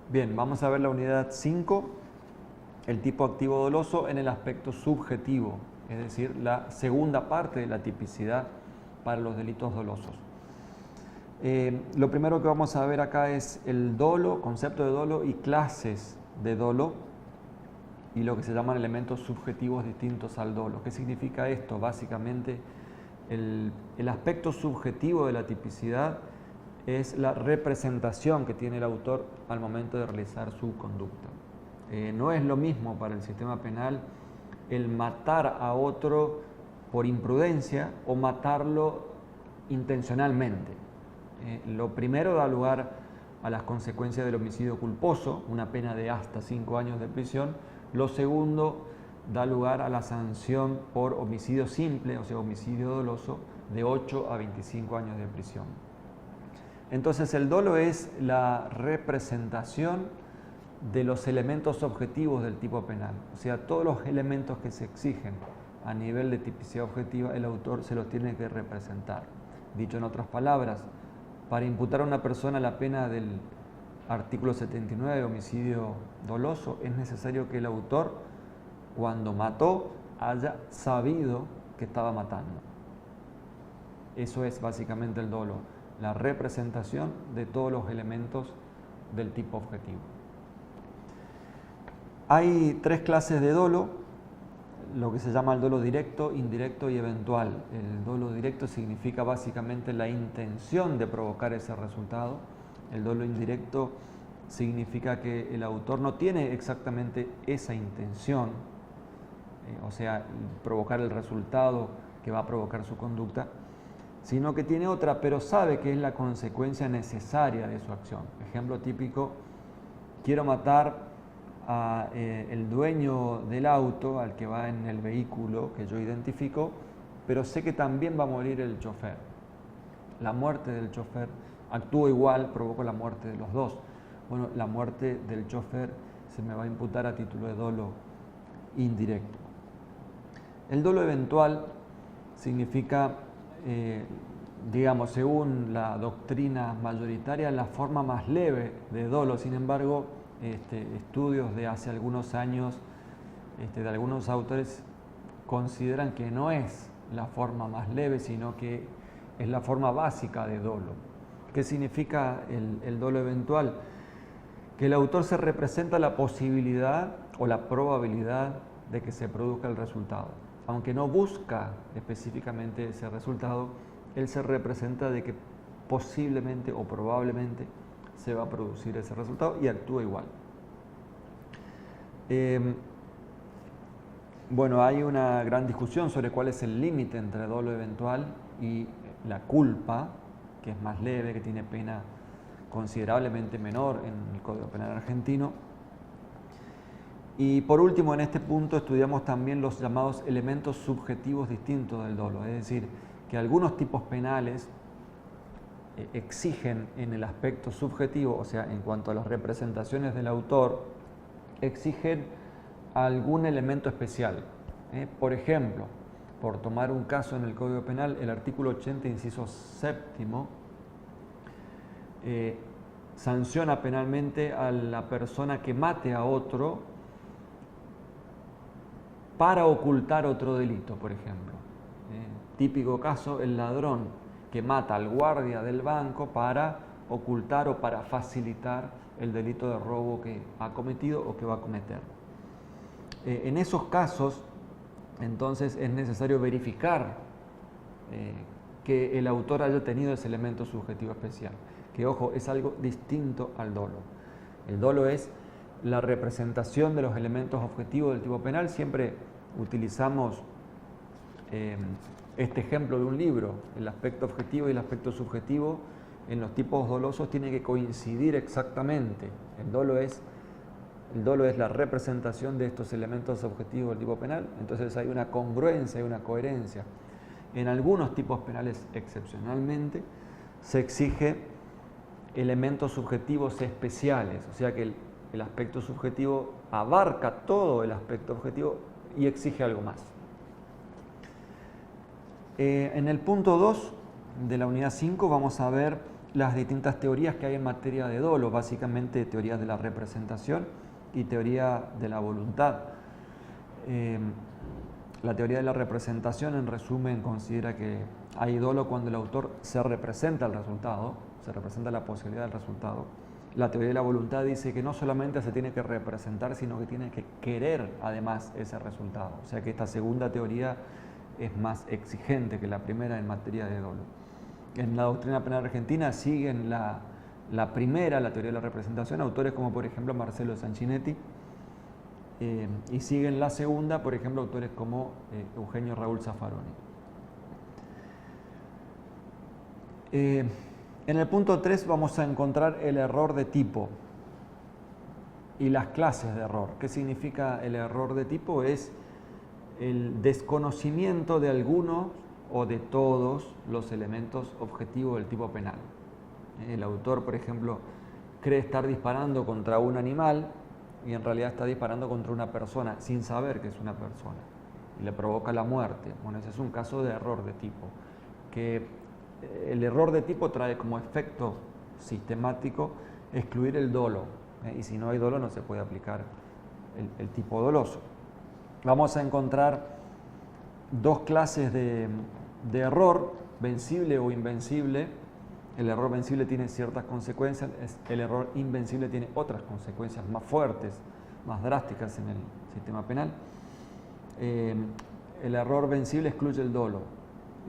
Bien, vamos a ver la unidad 5, el tipo activo doloso en el aspecto subjetivo, es decir, la segunda parte de la tipicidad para los delitos dolosos. Lo primero que vamos a ver acá es el dolo, concepto de dolo y clases de dolo y lo que se llaman elementos subjetivos distintos al dolo. ¿Qué significa esto? Básicamente, el aspecto subjetivo de la tipicidad es la representación que tiene el autor al momento de realizar su conducta. No es lo mismo para el sistema penal el matar a otro por imprudencia o matarlo intencionalmente. Lo primero da lugar a las consecuencias del homicidio culposo, una pena de hasta 5 años de prisión. Lo segundo da lugar a la sanción por homicidio simple, o sea, homicidio doloso, de 8 a 25 años de prisión. Entonces el dolo es la representación de los elementos objetivos del tipo penal, o sea, todos los elementos que se exigen a nivel de tipicidad objetiva, el autor se los tiene que representar. Dicho en otras palabras, para imputar a una persona la pena del artículo 79, homicidio doloso, es necesario que el autor, cuando mató, haya sabido que estaba matando. Eso es básicamente el dolo, la representación de todos los elementos del tipo objetivo. Hay 3 clases de dolo, lo que se llama el dolo directo, indirecto y eventual. El dolo directo significa básicamente la intención de provocar ese resultado. El dolo indirecto significa que el autor no tiene exactamente esa intención, o sea, provocar el resultado que va a provocar su conducta, sino que tiene otra, pero sabe que es la consecuencia necesaria de su acción. Ejemplo típico: quiero matar al dueño del auto, al que va en el vehículo que yo identifico, pero sé que también va a morir el chofer. La muerte del chofer actúa igual, provoca la muerte de los dos. Bueno, la muerte del chofer se me va a imputar a título de dolo indirecto. El dolo eventual significa, digamos, según la doctrina mayoritaria, la forma más leve de dolo. Sin embargo, estudios de hace algunos años de algunos autores consideran que no es la forma más leve, sino que es la forma básica de dolo. ¿Qué significa el dolo eventual? Que el autor se representa la posibilidad o la probabilidad de que se produzca el resultado. Aunque no busca específicamente ese resultado, él se representa de que posiblemente o probablemente se va a producir ese resultado y actúa igual. Bueno, hay una gran discusión sobre cuál es el límite entre dolo eventual y la culpa, que es más leve, que tiene pena considerablemente menor en el Código Penal argentino. Y por último, en este punto estudiamos también los llamados elementos subjetivos distintos del dolo, es decir, que algunos tipos penales exigen en el aspecto subjetivo, o sea, en cuanto a las representaciones del autor, exigen algún elemento especial. Por ejemplo, por tomar un caso en el Código Penal, el artículo 80, inciso séptimo, sanciona penalmente a la persona que mate a otro para ocultar otro delito, por ejemplo. Típico caso, el ladrón que mata al guardia del banco para ocultar o para facilitar el delito de robo que ha cometido o que va a cometer. En esos casos, entonces, es necesario verificar que el autor haya tenido ese elemento subjetivo especial, que, ojo, es algo distinto al dolo. El dolo es la representación de los elementos objetivos del tipo penal. Siempre utilizamos este ejemplo de un libro. El aspecto objetivo y el aspecto subjetivo en los tipos dolosos tienen que coincidir exactamente. El dolo es la representación de estos elementos objetivos del tipo penal, entonces hay una congruencia, hay una coherencia. En algunos tipos penales, excepcionalmente, se exige elementos subjetivos especiales, o sea que el aspecto subjetivo abarca todo el aspecto objetivo y exige algo más. En el punto 2 de la unidad 5 vamos a ver las distintas teorías que hay en materia de dolo, básicamente teorías de la representación y teoría de la voluntad. La teoría de la representación, en resumen, considera que hay dolo cuando el autor se representa el resultado, se representa la posibilidad del resultado. La teoría de la voluntad dice que no solamente se tiene que representar, sino que tiene que querer además ese resultado. O sea que esta segunda teoría es más exigente que la primera en materia de dolo. En la doctrina penal argentina siguen la primera, la teoría de la representación, autores como por ejemplo Marcelo Sanchinetti, y siguen la segunda, por ejemplo, autores como Eugenio Raúl Zaffaroni. En el punto 3 vamos a encontrar el error de tipo y las clases de error. ¿Qué significa el error de tipo? Es el desconocimiento de algunos o de todos los elementos objetivos del tipo penal. El autor, por ejemplo, cree estar disparando contra un animal y en realidad está disparando contra una persona sin saber que es una persona y le provoca la muerte. Bueno, ese es un caso de error de tipo, que el error de tipo trae como efecto sistemático excluir el dolo, y si no hay dolo no se puede aplicar el tipo doloso. Vamos a encontrar dos clases de error, vencible o invencible. El error vencible tiene ciertas consecuencias, el error invencible tiene otras consecuencias más fuertes, más drásticas en el sistema penal. El error vencible excluye el dolo,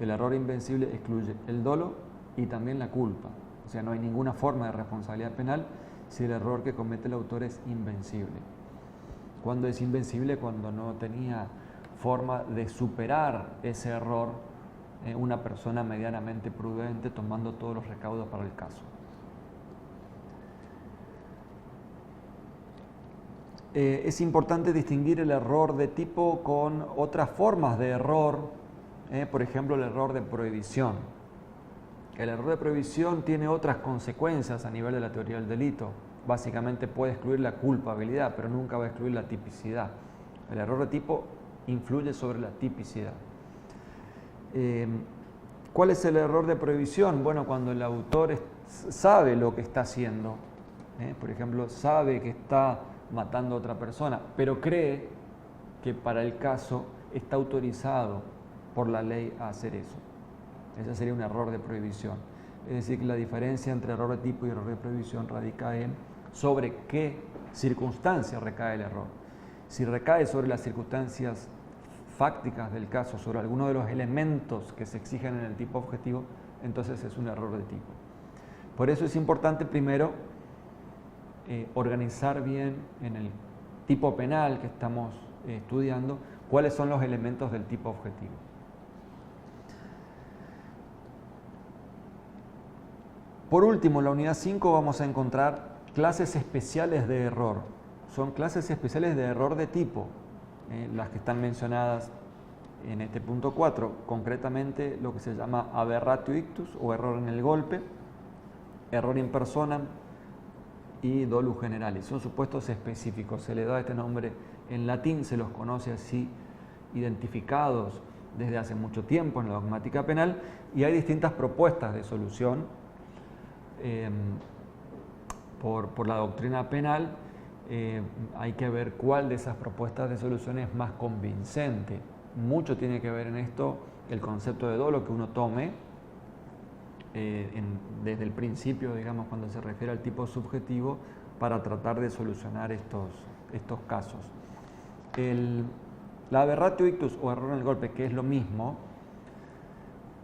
el error invencible excluye el dolo y también la culpa. O sea, no hay ninguna forma de responsabilidad penal si el error que comete el autor es invencible. ¿Cuándo es invencible? Cuando no tenía forma de superar ese error una persona medianamente prudente tomando todos los recaudos para el caso. Es importante distinguir el error de tipo con otras formas de error, por ejemplo el error de prohibición. El error de prohibición tiene otras consecuencias a nivel de la teoría del delito. Básicamente puede excluir la culpabilidad, pero nunca va a excluir la tipicidad. El error de tipo influye sobre la tipicidad. ¿Cuál es el error de prohibición? Bueno, cuando el autor sabe lo que está haciendo, por ejemplo, sabe que está matando a otra persona, pero cree que para el caso está autorizado por la ley a hacer eso. Ese sería un error de prohibición. Es decir, que la diferencia entre error de tipo y error de prohibición radica en sobre qué circunstancias recae el error. Si recae sobre las circunstancias fácticas del caso, sobre alguno de los elementos que se exigen en el tipo objetivo, entonces es un error de tipo. Por eso es importante primero organizar bien en el tipo penal que estamos estudiando cuáles son los elementos del tipo objetivo. Por último, en la unidad 5 vamos a encontrar clases especiales de error. Son clases especiales de error de tipo, las que están mencionadas en este punto 4, concretamente lo que se llama aberratio ictus o error en el golpe, error in personam y dolus generalis. Son supuestos específicos, se le da este nombre en latín, se los conoce así, identificados desde hace mucho tiempo en la dogmática penal, y hay distintas propuestas de solución por la doctrina penal. Hay que ver cuál de esas propuestas de solución es más convincente. Mucho tiene que ver en esto el concepto de dolo que uno tome desde el principio, digamos, cuando se refiere al tipo subjetivo, para tratar de solucionar estos casos. La aberratio ictus o error en el golpe, que es lo mismo,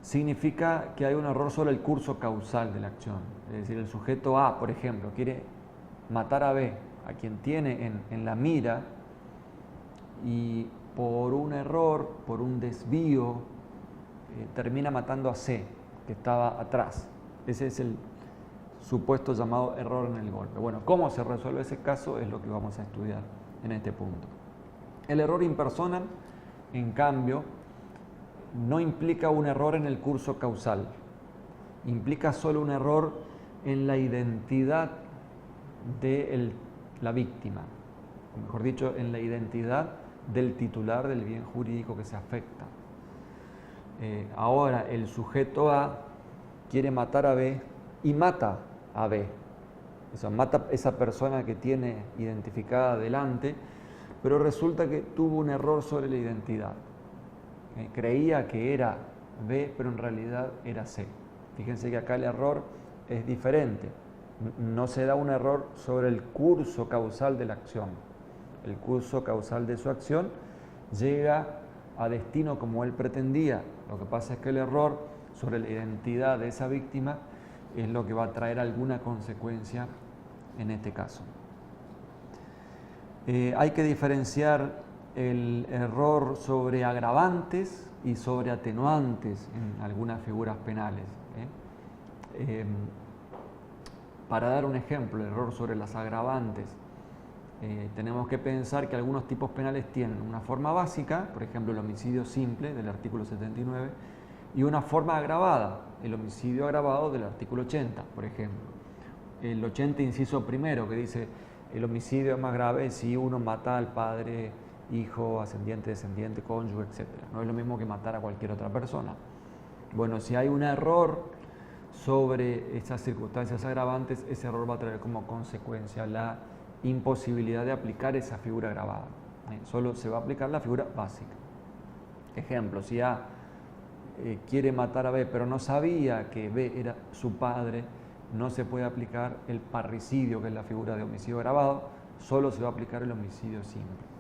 significa que hay un error sobre el curso causal de la acción. Es decir, el sujeto A, por ejemplo, quiere matar a B, a quien tiene en la mira, y por un error, por un desvío, termina matando a C, que estaba atrás. Ese es el supuesto llamado error en el golpe. Bueno, ¿cómo se resuelve ese caso? Es lo que vamos a estudiar en este punto. El error in personam, en cambio, no implica un error en el curso causal, implica solo un error en la identidad de la víctima, o mejor dicho, en la identidad del titular del bien jurídico que se afecta. Ahora el sujeto A quiere matar a B y mata a B. Eso, mata a esa persona que tiene identificada delante, pero resulta que tuvo un error sobre la identidad. Creía que era B, pero en realidad era C. Fíjense que acá el error es diferente. No se da un error sobre el curso causal de la acción. El curso causal de su acción llega a destino como él pretendía. Lo que pasa es que el error sobre la identidad de esa víctima es lo que va a traer alguna consecuencia en este caso. Hay que diferenciar el error sobre agravantes y sobre atenuantes en algunas figuras penales. Para dar un ejemplo, el error sobre las agravantes, tenemos que pensar que algunos tipos penales tienen una forma básica, por ejemplo el homicidio simple del artículo 79, y una forma agravada, el homicidio agravado del artículo 80, por ejemplo. El 80 inciso primero, que dice el homicidio es más grave si uno mata al padre, hijo, ascendiente, descendiente, cónyuge, etc. No es lo mismo que matar a cualquier otra persona. Bueno, si hay un error sobre esas circunstancias agravantes, ese error va a traer como consecuencia la imposibilidad de aplicar esa figura agravada. Solo se va a aplicar la figura básica. Ejemplo, si A quiere matar a B, pero no sabía que B era su padre, no se puede aplicar el parricidio, que es la figura de homicidio agravado, solo se va a aplicar el homicidio simple.